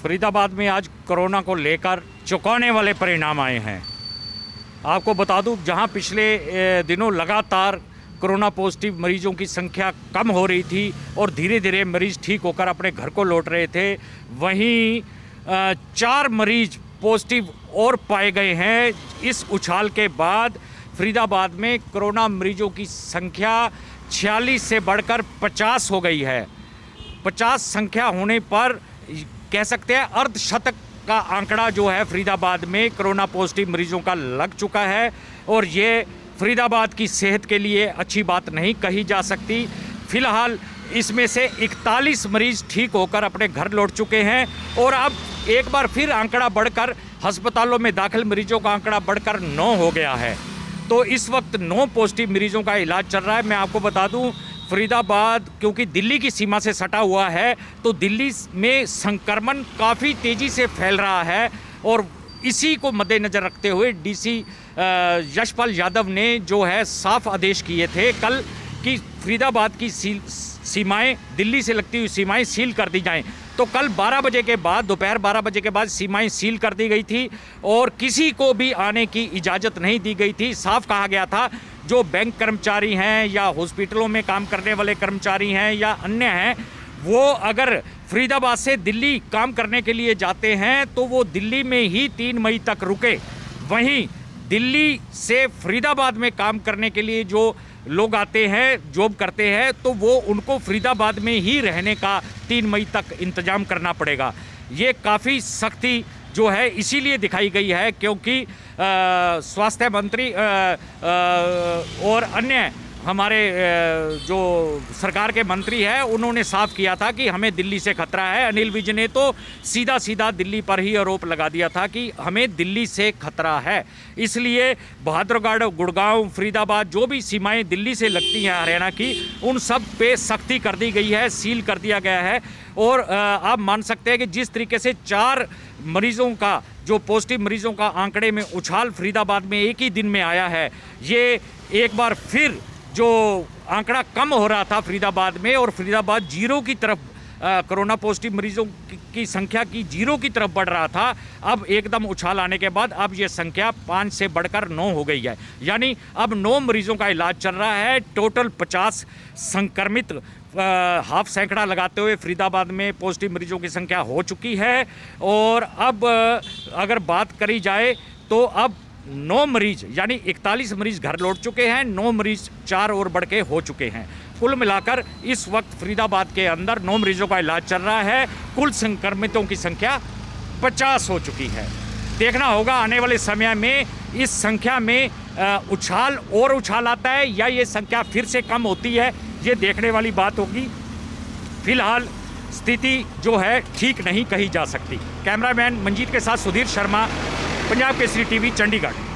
फरीदाबाद में आज कोरोना को लेकर चौंकाने वाले परिणाम आए हैं। आपको बता दूं, जहां पिछले दिनों लगातार कोरोना पॉजिटिव मरीजों की संख्या कम हो रही थी और धीरे धीरे मरीज ठीक होकर अपने घर को लौट रहे थे, वहीं 4 मरीज पॉजिटिव और पाए गए हैं। इस उछाल के बाद फरीदाबाद में कोरोना मरीजों की संख्या 46 से बढ़कर 50 हो गई है। 50 संख्या होने पर कह सकते हैं अर्धशतक का आंकड़ा जो है फरीदाबाद में कोरोना पॉजिटिव मरीजों का लग चुका है और ये फरीदाबाद की सेहत के लिए अच्छी बात नहीं कही जा सकती। फिलहाल इसमें से 41 मरीज ठीक होकर अपने घर लौट चुके हैं और अब एक बार फिर आंकड़ा बढ़कर अस्पतालों में दाखिल मरीजों का आंकड़ा बढ़कर 9 हो गया है। तो इस वक्त 9 पॉजिटिव मरीजों का इलाज चल रहा है। मैं आपको बता दूं, फरीदाबाद क्योंकि दिल्ली की सीमा से सटा हुआ है तो दिल्ली में संक्रमण काफ़ी तेज़ी से फैल रहा है और इसी को मद्देनज़र रखते हुए डीसी यशपाल यादव ने जो है साफ आदेश किए थे कल कि फरीदाबाद की सीमाएं, दिल्ली से लगती हुई सीमाएं सील कर दी जाएं। तो कल 12 बजे के बाद, दोपहर 12 बजे के बाद सीमाएं सील कर दी गई थी और किसी को भी आने की इजाज़त नहीं दी गई थी। साफ कहा गया था जो बैंक कर्मचारी हैं या हॉस्पिटलों में काम करने वाले कर्मचारी हैं या अन्य हैं, वो अगर फरीदाबाद से दिल्ली काम करने के लिए जाते हैं तो वो दिल्ली में ही 3 मई तक रुके। वहीं दिल्ली से फरीदाबाद में काम करने के लिए जो लोग आते हैं, जॉब करते हैं, तो वो उनको फरीदाबाद में ही रहने का 3 मई तक इंतज़ाम करना पड़ेगा। ये काफ़ी सख्ती जो है इसीलिए दिखाई गई है क्योंकि स्वास्थ्य मंत्री और अन्य हमारे जो सरकार के मंत्री हैं उन्होंने साफ किया था कि हमें दिल्ली से खतरा है। अनिल विज ने तो सीधा दिल्ली पर ही आरोप लगा दिया था कि हमें दिल्ली से खतरा है। इसलिए बहादुरगढ़, गुड़गांव, फरीदाबाद जो भी सीमाएं दिल्ली से लगती हैं हरियाणा की, उन सब पे सख्ती कर दी गई है, सील कर दिया गया है। और आप मान सकते हैं कि जिस तरीके से 4 मरीजों का, जो पॉजिटिव मरीजों का आंकड़े में उछाल फरीदाबाद में एक ही दिन में आया है, ये एक बार फिर जो आंकड़ा कम हो रहा था फरीदाबाद में और फरीदाबाद जीरो की तरफ, कोरोना पॉजिटिव मरीजों की संख्या की जीरो की तरफ बढ़ रहा था, अब एकदम उछाल आने के बाद अब ये संख्या 5 से बढ़कर 9 हो गई है। यानी अब 9 मरीजों का इलाज चल रहा है। टोटल 50 संक्रमित हाफ सैकड़ा लगाते हुए फरीदाबाद में पॉजिटिव मरीजों की संख्या हो चुकी है। और अब अगर बात करी जाए तो अब 9 मरीज यानी 41 मरीज घर लौट चुके हैं, 9 मरीज 4 और बढ़ के हो चुके हैं। कुल मिलाकर इस वक्त फरीदाबाद के अंदर 9 मरीजों का इलाज चल रहा है। कुल संक्रमितों की संख्या 50 हो चुकी है। देखना होगा आने वाले समय में इस संख्या में उछाल आता है या ये संख्या फिर से कम होती है, ये देखने वाली बात होगी। फिलहाल स्थिति जो है ठीक नहीं कही जा सकती। कैमरामैन मंजीत के साथ सुधीर शर्मा, पंजाब केसरी टीवी, चंडीगढ़।